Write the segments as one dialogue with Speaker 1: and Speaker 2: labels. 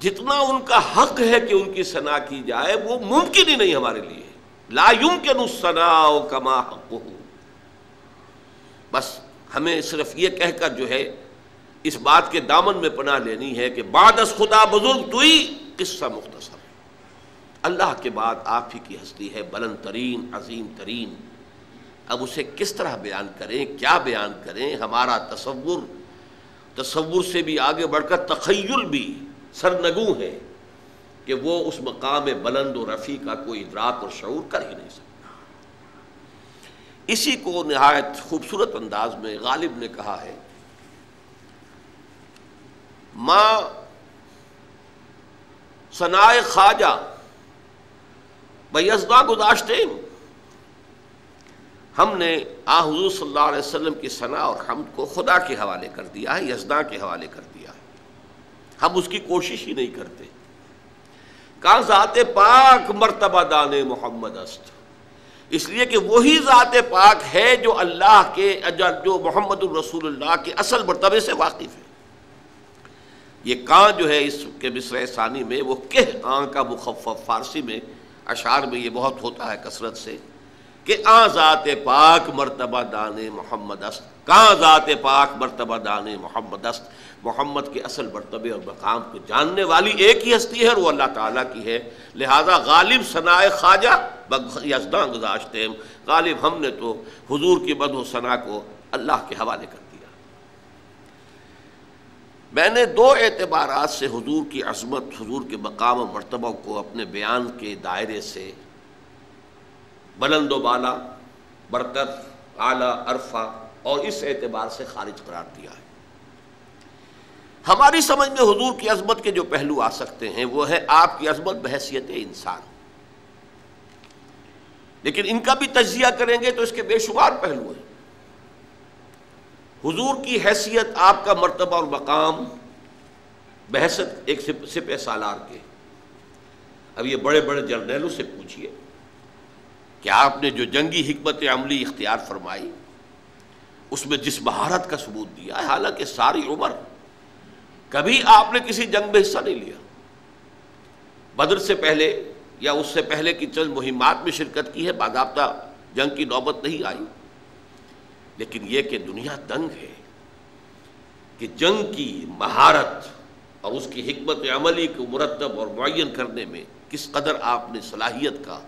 Speaker 1: جتنا ان کا حق ہے کہ ان کی ثنا کی جائے وہ ممکن ہی نہیں ہمارے لیے. لا یمکن الثناء کما حقہ. بس ہمیں صرف یہ کہہ کر جو ہے اس بات کے دامن میں پناہ لینی ہے کہ بعد از خدا بزرگ توئی قصہ مختصر. اللہ کے بعد آپ ہی کی ہستی ہے بلند ترین عظیم ترین. اب اسے کس طرح بیان کریں, کیا بیان کریں؟ ہمارا تصور سے بھی آگے بڑھ کر تخیل بھی سرنگوں ہے کہ وہ اس مقام بلند و رفیع کا کوئی ادراک اور شعور کر ہی نہیں سکتا. اسی کو نہایت خوبصورت انداز میں غالب نے کہا ہے ما ثناء خواجہ بیزداں گذاشتے. ہم نے حضور صلی اللہ علیہ وسلم کی ثنا اور حمد کو خدا کے حوالے کر دیا ہے, یزداں کے حوالے کر دیا ہے. ہم اس کی کوشش ہی نہیں کرتے. کہاں ذات پاک مرتبہ دان محمد است, اس لیے کہ وہی ذات پاک ہے جو اللہ کے جو محمد الرسول اللہ کے اصل مرتبے سے واقف ہے. یہ کاں جو ہے اس کے مصرع ثانی میں وہ کہ آن کا مخفف, فارسی میں اشعار میں یہ بہت ہوتا ہے کثرت سے کہ آن ذات پاک مرتبہ دان محمد است, کہاں ذات پاک مرتبہ دان محمد است. محمد کے اصل مرتبے اور مقام کو جاننے والی ایک ہی ہستی ہے اور وہ اللہ تعالیٰ کی ہے. لہذا غالب ثناء خواجہ یزداں گذاشتے ہیں. غالب ہم نے تو حضور کی مدح و ثنا کو اللہ کے حوالے کر دیا. میں نے دو اعتبارات سے حضور کی عظمت, حضور کے مقام و مرتبہ کو اپنے بیان کے دائرے سے بلند و بالا, برتر, اعلیٰ, عرفہ اور اس اعتبار سے خارج قرار دیا ہے. ہماری سمجھ میں حضور کی عظمت کے جو پہلو آ سکتے ہیں وہ ہے آپ کی عظمت بحیثیت انسان, لیکن ان کا بھی تجزیہ کریں گے تو اس کے بے شمار پہلو ہیں. حضور کی حیثیت, آپ کا مرتبہ اور مقام بحیثیت ایک سپہ سالار کے. اب یہ بڑے بڑے جرنیلوں سے پوچھئے کہ آپ نے جو جنگی حکمت عملی اختیار فرمائی اس میں جس مہارت کا ثبوت دیا ہے, حالانکہ ساری عمر کبھی آپ نے کسی جنگ میں حصہ نہیں لیا. بدر سے پہلے یا اس سے پہلے کی چند مہمات میں شرکت کی ہے, باضابطہ جنگ کی نوبت نہیں آئی. لیکن یہ کہ دنیا دنگ ہے کہ جنگ کی مہارت اور اس کی حکمت عملی کو مرتب اور معین کرنے میں کس قدر آپ نے صلاحیت کا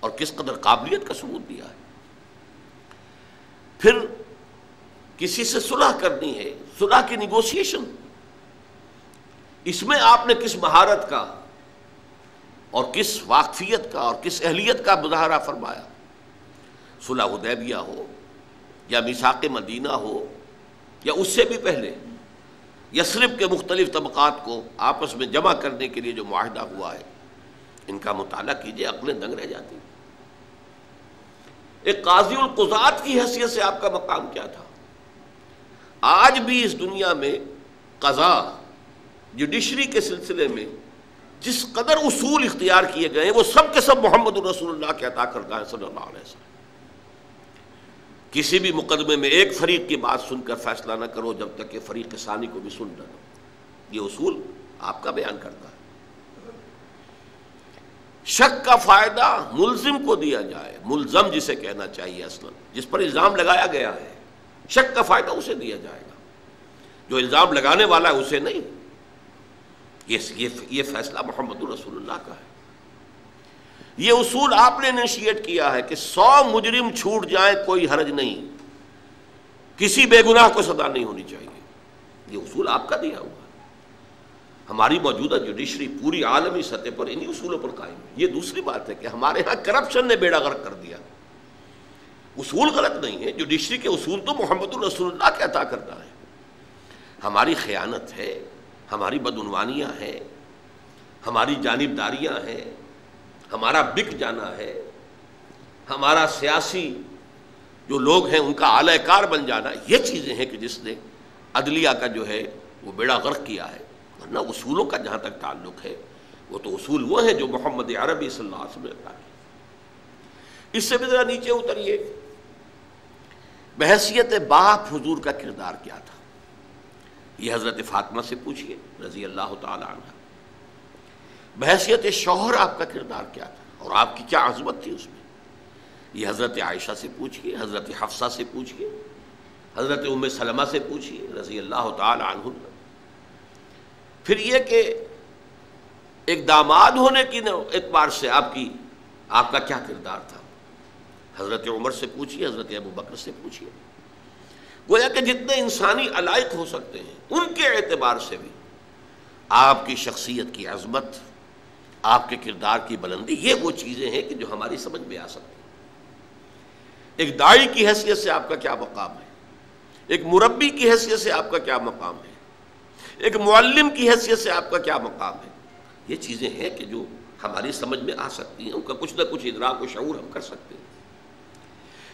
Speaker 1: اور کس قدر قابلیت کا ثبوت دیا ہے. پھر کسی سے صلح کرنی ہے, صلح کی نیگوسیشن, اس میں آپ نے کس مہارت کا اور کس واقفیت کا اور کس اہلیت کا مظاہرہ فرمایا. صلح حدیبیہ ہو یا میثاق مدینہ ہو یا اس سے بھی پہلے یثرب کے مختلف طبقات کو آپس میں جمع کرنے کے لیے جو معاہدہ ہوا ہے, ان کا مطالعہ کیجئے, عقلیں دنگ رہ جاتی. ایک قاضی القضات کی حیثیت سے آپ کا مقام کیا تھا. آج بھی اس دنیا میں قضاء, جوڈیشری کے سلسلے میں جس قدر اصول اختیار کیے گئے وہ سب کے سب محمد الرسول اللہ کے عطا کردہ ہیں صلی اللہ علیہ وسلم. کسی بھی مقدمے میں ایک فریق کی بات سن کر فیصلہ نہ کرو جب تک کہ فریق ثانی کو بھی سن نہ لو. یہ اصول آپ کا بیان کرتا ہے. شک کا فائدہ ملزم کو دیا جائے, ملزم جسے کہنا چاہیے اصلا, جس پر الزام لگایا گیا ہے, شک کا فائدہ اسے دیا جائے گا. جو الزام لگانے والا ہے اسے نہیں. یہ فیصلہ محمد رسول اللہ کا ہے. یہ اصول آپ نے انیشیٹ کیا ہے کہ 100 مجرم چھوٹ جائیں کوئی حرج نہیں, کسی بے گناہ کو سزا نہیں ہونی چاہیے. یہ اصول آپ کا دیا ہوا ہے. ہماری موجودہ جوڈیشری پوری عالمی سطح پر انہی اصولوں پر قائم ہے. یہ دوسری بات ہے کہ ہمارے ہاں کرپشن نے بیڑا غرق کر دیا. اصول غلط نہیں ہے, جوڈیشری کے اصول تو محمد الرسول اللہ کے عطا کرتا ہے. ہماری خیانت ہے, ہماری بدعنوانیاں ہیں, ہماری جانبداریاں ہیں, ہمارا بک جانا ہے, ہمارا سیاسی جو لوگ ہیں ان کا اعلی کار بن جانا, یہ چیزیں ہیں کہ جس نے عدلیہ کا جو ہے وہ بیڑا غرق کیا ہے. ورنہ اصولوں کا جہاں تک تعلق ہے وہ تو اصول وہ ہیں جو محمد عربی صلی اللہ علیہ وسلم نے کہا. اس سے بھی ذرا نیچے اتریے, بحیثیت باپ حضور کا کردار کیا تھا. یہ حضرت فاطمہ سے پوچھئے رضی اللہ تعالی عنہ. بحیثیت شوہر آپ کا کردار کیا تھا اور آپ کی کیا عظمت تھی اس میں؟ یہ حضرت عائشہ سے پوچھئے، حضرت حفصہ سے پوچھئے، حضرت ام سلمہ سے پوچھئے رضی اللہ تعالی عنہ۔ پھر یہ کہ ایک داماد ہونے کی اعتبار سے آپ کا کیا کردار تھا؟ حضرت عمر سے پوچھئے، حضرت ابو بکر سے پوچھئے۔ گویا کہ جتنے انسانی علائق ہو سکتے ہیں ان کے اعتبار سے بھی آپ کی شخصیت کی عظمت، آپ کے کردار کی بلندی، یہ وہ چیزیں ہیں کہ جو ہماری سمجھ میں آ سکتی ہیں۔ ایک داعی کی حیثیت سے آپ کا کیا مقام ہے، ایک مربی کی حیثیت سے آپ کا کیا مقام ہے، ایک معلم کی حیثیت سے آپ کا کیا مقام ہے، یہ چیزیں ہیں کہ جو ہماری سمجھ میں آ سکتی ہیں، ان کا کچھ نہ کچھ ادراک و شعور ہم کر سکتے ہیں۔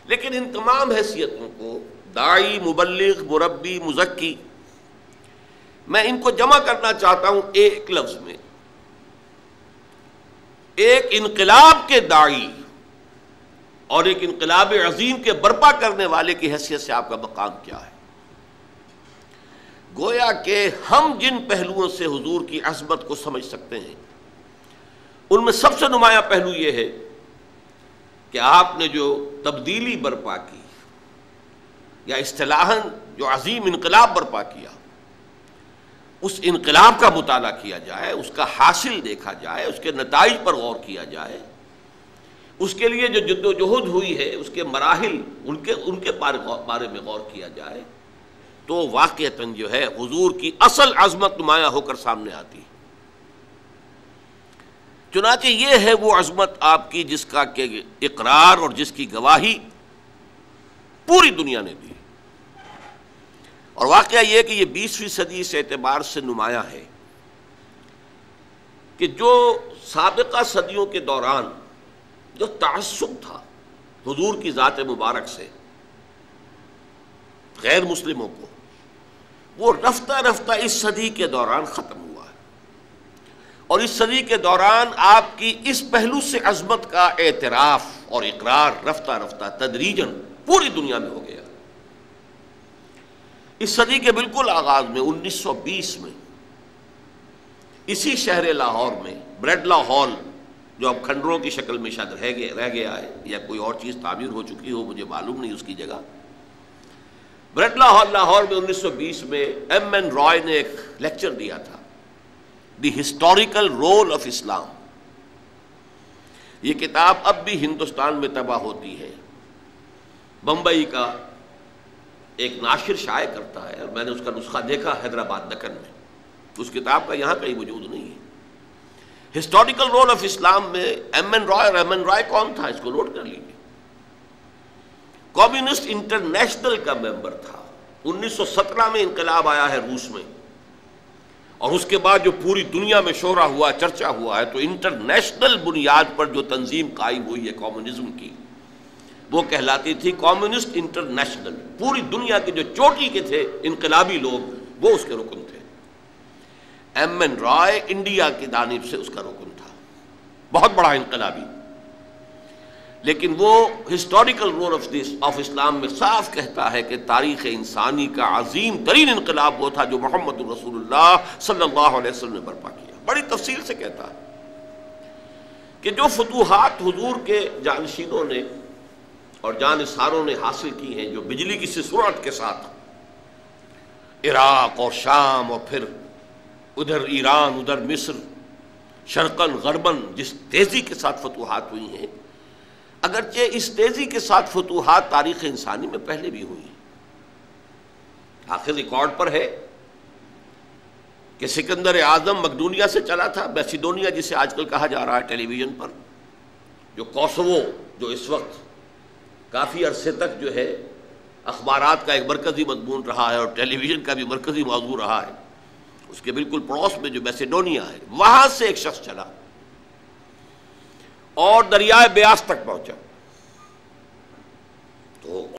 Speaker 1: لیکن ان تمام حیثیتوں کو داعی، مبلغ، مربی، مزکی، میں ان کو جمع کرنا چاہتا ہوں ایک لفظ میں، ایک انقلاب کے داعی اور ایک انقلاب عظیم کے برپا کرنے والے کی حیثیت سے آپ کا مقام کیا ہے۔ گویا کہ ہم جن پہلوؤں سے حضور کی عظمت کو سمجھ سکتے ہیں ان میں سب سے نمایاں پہلو یہ ہے کہ آپ نے جو تبدیلی برپا کی یا اصطلاحاً جو عظیم انقلاب برپا کیا، اس انقلاب کا مطالعہ کیا جائے، اس کا حاصل دیکھا جائے، اس کے نتائج پر غور کیا جائے، اس کے لیے جو جد و جہد ہوئی ہے اس کے مراحل ان کے بارے میں غور کیا جائے، تو واقعتاً جو ہے حضور کی اصل عظمت نمایاں ہو کر سامنے آتی ہے۔ چنانچہ یہ ہے وہ عظمت آپ کی جس کا کہ اقرار اور جس کی گواہی پوری دنیا نے دی، اور واقعہ یہ کہ یہ 20ویں صدی اس اعتبار سے نمایاں ہے کہ جو سابقہ صدیوں کے دوران جو تعصب تھا حضور کی ذات مبارک سے غیر مسلموں کو، وہ رفتہ رفتہ اس صدی کے دوران ختم ہوا ہے، اور اس صدی کے دوران آپ کی اس پہلو سے عظمت کا اعتراف اور اقرار رفتہ رفتہ تدریجاً پوری دنیا میں ہو گیا۔ اس صدی کے بالکل آغاز میں 1920 میں اسی شہر لاہور میں بریڈلا ہال، جو اب کھنڈروں کی شکل میں شاید رہ گیا ہے یا کوئی اور چیز تعمیر ہو چکی ہو، مجھے معلوم نہیں اس کی جگہ، بریڈلا ہال لاہور میں 1920 میں ایم این رائے نے ایک لیکچر دیا تھا، دی ہسٹوریکل رول آف اسلام۔ یہ کتاب اب بھی ہندوستان میں طبع ہوتی ہے، بمبئی کا ایک ناشر شائع کرتا ہے، اور میں نے اس کا نسخہ دیکھا حیدرآباد دکن میں، اس کتاب کا یہاں کہیں وجود نہیں ہے۔ ہسٹوریکل رول آف اسلام میں ایم این رائے، اور ایم این رائے کون تھا اس کو نوٹ کر لیجیے، کمیونسٹ انٹرنیشنل کا ممبر تھا۔ 1917 میں انقلاب آیا ہے روس میں، اور اس کے بعد جو پوری دنیا میں شہرہ ہوا، چرچا ہوا ہے، تو انٹرنیشنل بنیاد پر جو تنظیم قائم ہوئی ہے کمیونزم کی، وہ کہلاتی تھی کمیونسٹ انٹرنیشنل۔ پوری دنیا کے جو چوٹی کے تھے انقلابی لوگ، وہ اس کے رکن تھے۔ ایم این رائے انڈیا کی جانب سے اس کا رکن تھا، بہت بڑا انقلابی، لیکن وہ ہسٹوریکل رول آف اسلام میں صاف کہتا ہے کہ تاریخ انسانی کا عظیم ترین انقلاب وہ تھا جو محمد رسول اللہ صلی اللہ علیہ وسلم نے برپا کیا۔ بڑی تفصیل سے کہتا ہے کہ جو فتوحات حضور کے جانشینوں نے اور جانثاروں نے حاصل کی ہیں، جو بجلی کی سی سرعت کے ساتھ عراق اور شام اور پھر ادھر ایران، ادھر مصر، شرقاً غرباً جس تیزی کے ساتھ فتوحات ہوئی ہیں، اگرچہ اس تیزی کے ساتھ فتوحات تاریخ انسانی میں پہلے بھی ہوئی ہیں۔ آخر ریکارڈ پر ہے کہ سکندر اعظم مقدونیہ سے چلا تھا، میسیڈونیا جسے آج کل کہا جا رہا ہے ٹیلی ویژن پر، جو کوسوو، جو اس وقت کافی عرصے تک جو ہے اخبارات کا ایک مرکزی مضمون رہا ہے اور ٹیلی ویژن کا بھی مرکزی موضوع رہا ہے، اس کے بالکل پڑوس میں جو میسیڈونیا ہے، وہاں سے ایک شخص چلا اور دریائے بیاس تک پہنچا، تو